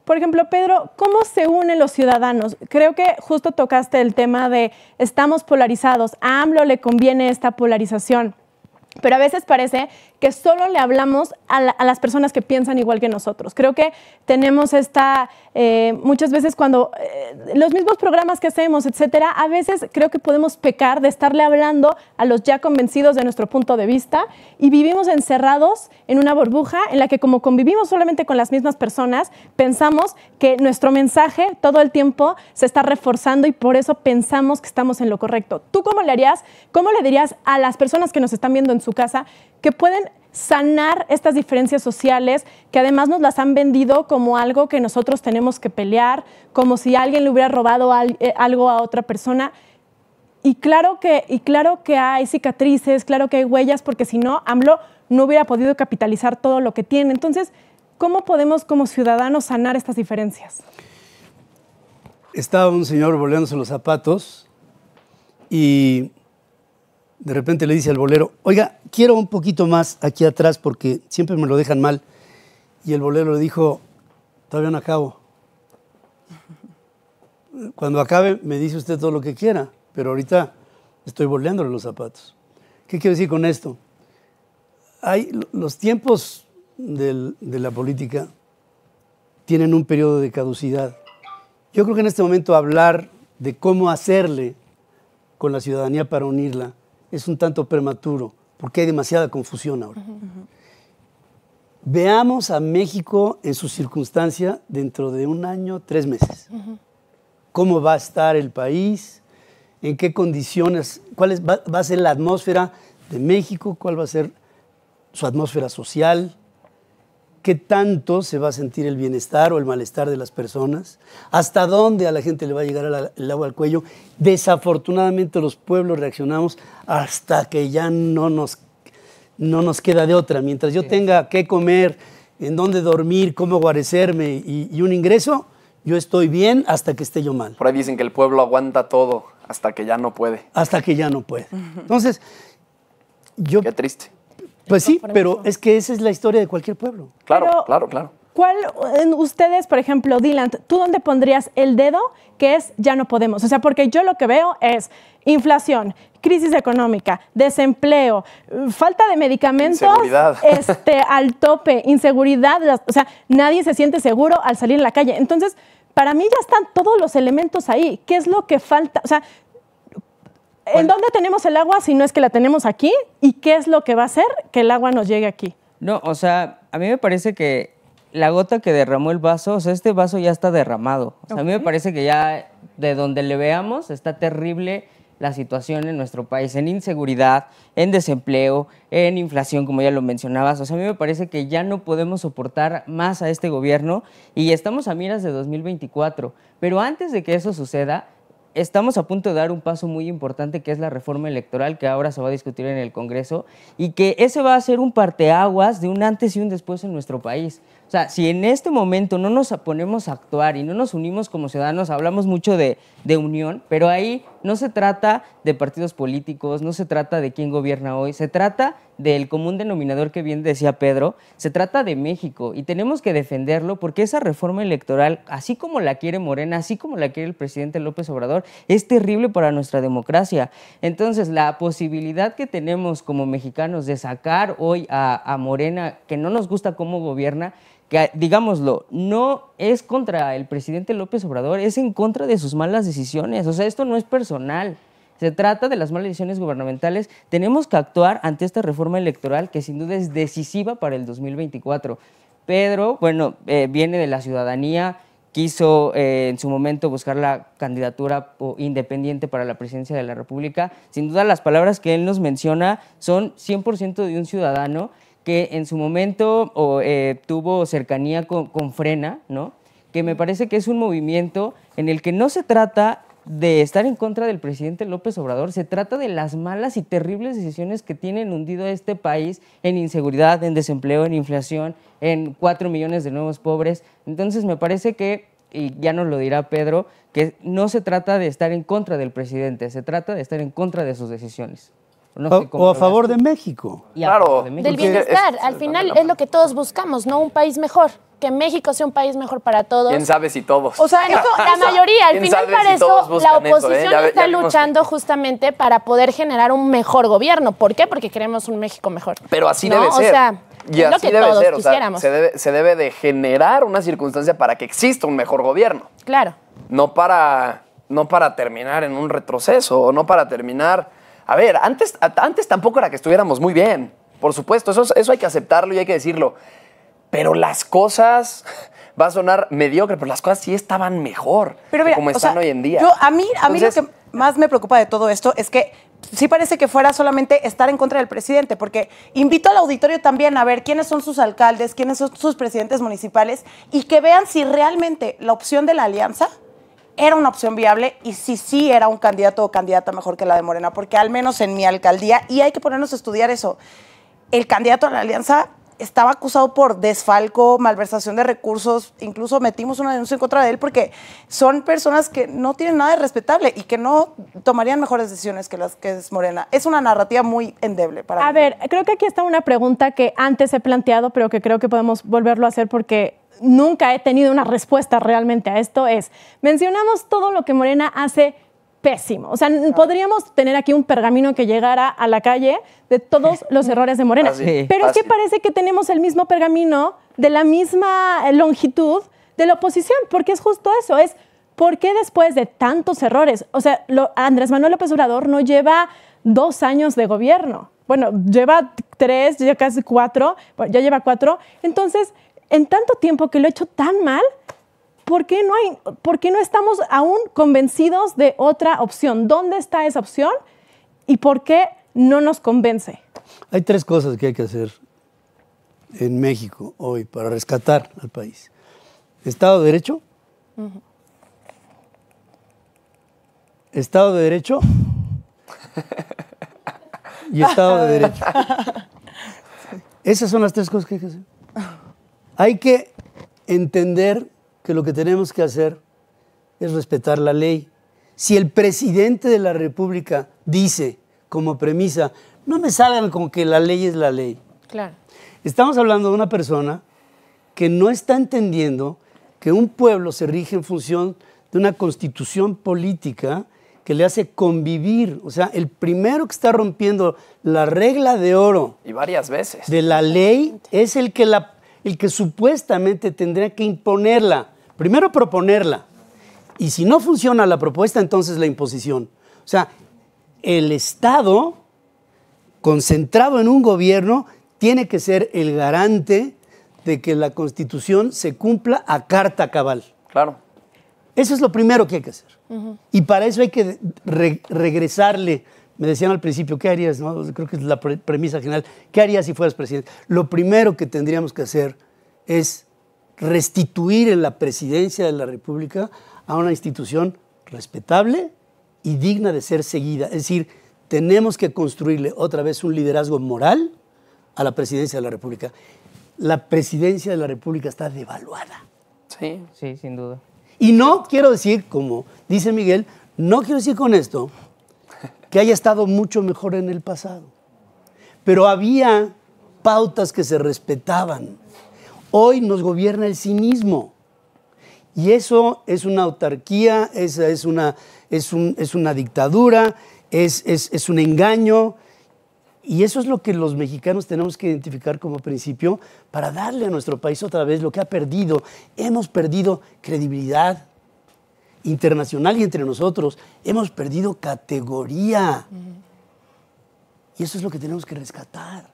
Por ejemplo, Pedro, ¿cómo se unen los ciudadanos? Creo que justo tocaste el tema de estamos polarizados. A AMLO le conviene esta polarización, pero a veces parece que solo le hablamos a las personas que piensan igual que nosotros. Creo que tenemos muchas veces cuando los mismos programas que hacemos, etcétera, a veces creo que podemos pecar de estarle hablando a los ya convencidos de nuestro punto de vista y vivimos encerrados en una burbuja en la que como convivimos solamente con las mismas personas, pensamos que nuestro mensaje todo el tiempo se está reforzando y por eso pensamos que estamos en lo correcto. ¿Tú cómo le harías, cómo le dirías a las personas que nos están viendo en su casa que pueden sanar estas diferencias sociales que además nos las han vendido como algo que nosotros tenemos que pelear, como si alguien le hubiera robado algo a otra persona? Y claro que hay cicatrices, claro que hay huellas, porque si no, AMLO no hubiera podido capitalizar todo lo que tiene. Entonces, ¿cómo podemos como ciudadanos sanar estas diferencias? Estaba un señor boleándose los zapatos y de repente le dice al bolero, oiga, quiero un poquito más aquí atrás porque siempre me lo dejan mal. Y el bolero le dijo, todavía no acabo. Cuando acabe me dice usted todo lo que quiera, pero ahorita estoy boleándole los zapatos. ¿Qué quiero decir con esto? Los tiempos de la política tienen un periodo de caducidad. Yo creo que en este momento hablar de cómo hacerle con la ciudadanía para unirla es un tanto prematuro, porque hay demasiada confusión ahora. Veamos a México en su circunstancia dentro de 1 año, 3 meses. ¿Cómo va a estar el país? ¿En qué condiciones? ¿Cuál va a ser la atmósfera de México? ¿Cuál va a ser su atmósfera social? ¿Qué tanto se va a sentir el bienestar o el malestar de las personas? ¿Hasta dónde a la gente le va a llegar el agua al cuello? Desafortunadamente los pueblos reaccionamos hasta que ya no nos queda de otra. Mientras yo tenga qué comer, en dónde dormir, cómo guarecerme y un ingreso, yo estoy bien hasta que esté yo mal. Por ahí dicen que el pueblo aguanta todo hasta que ya no puede. Hasta que ya no puede. Entonces, Qué triste. Pues sí, pero es que esa es la historia de cualquier pueblo. Claro. ¿Cuál, ustedes, por ejemplo, Dylan, tú dónde pondrías el dedo que es ya no podemos? O sea, porque yo lo que veo es inflación, crisis económica, desempleo, falta de medicamentos al tope, inseguridad, o sea, nadie se siente seguro al salir en la calle. Entonces, para mí ya están todos los elementos ahí. ¿Qué es lo que falta? O sea, ¿en dónde tenemos el agua si no es que la tenemos aquí? ¿Y qué es lo que va a hacer que el agua nos llegue aquí? No, o sea, a mí me parece que la gota que derramó el vaso, o sea, este vaso ya está derramado. O sea, a mí me parece que ya de donde le veamos está terrible la situación en nuestro país, en inseguridad, en desempleo, en inflación, como ya lo mencionabas. O sea, a mí me parece que ya no podemos soportar más a este gobierno y estamos a miras de 2024. Pero antes de que eso suceda, estamos a punto de dar un paso muy importante, que es la reforma electoral, que ahora se va a discutir en el Congreso, y que ese va a ser un parteaguas de un antes y un después en nuestro país. O sea, si en este momento no nos ponemos a actuar y no nos unimos como ciudadanos, hablamos mucho de unión, pero ahí no se trata de partidos políticos, no se trata de quién gobierna hoy, se trata del común denominador que bien decía Pedro, se trata de México y tenemos que defenderlo porque esa reforma electoral, así como la quiere Morena, así como la quiere el presidente López Obrador, es terrible para nuestra democracia. Entonces, la posibilidad que tenemos como mexicanos de sacar hoy a Morena, que no nos gusta cómo gobierna, que, digámoslo, no es contra el presidente López Obrador, es en contra de sus malas decisiones. O sea, esto no es personal. Se trata de las malas decisiones gubernamentales. Tenemos que actuar ante esta reforma electoral que sin duda es decisiva para el 2024. Pedro, bueno, viene de la ciudadanía, quiso en su momento buscar la candidatura independiente para la presidencia de la República. Sin duda las palabras que él nos menciona son 100% de un ciudadano que en su momento tuvo cercanía con Frena, ¿no? Que me parece que es un movimiento en el que no se trata de estar en contra del presidente López Obrador, se trata de las malas y terribles decisiones que tienen hundido a este país en inseguridad, en desempleo, en inflación, en 4 millones de nuevos pobres. Entonces me parece que, y ya nos lo dirá Pedro, que no se trata de estar en contra del presidente, se trata de estar en contra de sus decisiones. No sé cómo O a lo favor veas de tú. México. Y a Claro. favor de México. Del bienestar. Al final es lo que todos buscamos, ¿no? Un país mejor. Que México sea un país mejor para todos. ¿Quién sabe si todos? O sea, la mayoría, al ¿Quién final sabe para si todos eso la buscan eso, oposición Ya está vimos luchando justamente para poder generar un mejor gobierno. ¿Por qué? Porque queremos un México mejor. Pero así ¿no? debe ser. O sea, Y es lo así que debe todos ser. O sea, quisiéramos. se debe de generar una circunstancia para que exista un mejor gobierno. Claro. No para terminar en un retroceso, o no para terminar... A ver, antes tampoco era que estuviéramos muy bien, por supuesto, eso hay que aceptarlo y hay que decirlo. Pero las cosas, va a sonar mediocre, pero las cosas sí estaban mejor, Pero mira, como o sea, están hoy en día. A mí Entonces, lo que más me preocupa de todo esto es que sí parece que fuera solamente estar en contra del presidente, porque invito al auditorio también a ver quiénes son sus alcaldes, quiénes son sus presidentes municipales y que vean si realmente la opción de la alianza era una opción viable y si sí era un candidato o candidata mejor que la de Morena, porque al menos en mi alcaldía, y hay que ponernos a estudiar eso, el candidato a la alianza estaba acusado por desfalco, malversación de recursos, incluso metimos una denuncia en contra de él porque son personas que no tienen nada de respetable y que no tomarían mejores decisiones que las que es Morena. Es una narrativa muy endeble para mí. A ver, creo que aquí está una pregunta que antes he planteado, pero que creo que podemos volverlo a hacer porque nunca he tenido una respuesta realmente a esto. Mencionamos todo lo que Morena hace pésimo. O sea, podríamos tener aquí un pergamino que llegara a la calle de todos los errores de Morena. Fácil, Pero es que fácil. parece que tenemos el mismo pergamino de la misma longitud de la oposición, porque es justo eso, ¿por qué después de tantos errores? O sea, Andrés Manuel López Obrador no lleva 2 años de gobierno. Bueno, lleva 3, ya casi 4, ya lleva 4. Entonces, en tanto tiempo que lo ha hecho tan mal, ¿por qué no estamos aún convencidos de otra opción? ¿Dónde está esa opción y por qué no nos convence? Hay 3 cosas que hay que hacer en México hoy para rescatar al país. Estado de Derecho. Estado de Derecho. Y Estado de Derecho. Esas son las 3 cosas que hay que hacer. Hay que entender que lo que tenemos que hacer es respetar la ley. Si el presidente de la República dice como premisa, no me salgan con que la ley es la ley. Claro. Estamos hablando de una persona que no está entendiendo que un pueblo se rige en función de una constitución política que le hace convivir. O sea, el primero que está rompiendo la regla de oro y varias veces. de la ley es el que supuestamente tendría que imponerla. Primero proponerla. Y si no funciona la propuesta, entonces la imposición. O sea, el Estado, concentrado en un gobierno, tiene que ser el garante de que la Constitución se cumpla a carta cabal. Claro. Eso es lo primero que hay que hacer. Y para eso hay que regresarle. Me decían al principio, ¿qué harías? ¿No? Creo que es la premisa general. ¿Qué harías si fueras presidente? Lo primero que tendríamos que hacer es restituir en la presidencia de la República a una institución respetable y digna de ser seguida. Es decir, tenemos que construirle otra vez un liderazgo moral a la presidencia de la República. La presidencia de la República está devaluada. Sí. Sí, sin duda. Y no quiero decir, como dice Miguel, no quiero decir con esto que haya estado mucho mejor en el pasado. Pero había pautas que se respetaban. Hoy nos gobierna el cinismo. Y eso es una autarquía, esa es una dictadura, es un engaño. Y eso es lo que los mexicanos tenemos que identificar como principio para darle a nuestro país otra vez lo que ha perdido. Hemos perdido credibilidad internacional y entre nosotros. Hemos perdido categoría. Y eso es lo que tenemos que rescatar.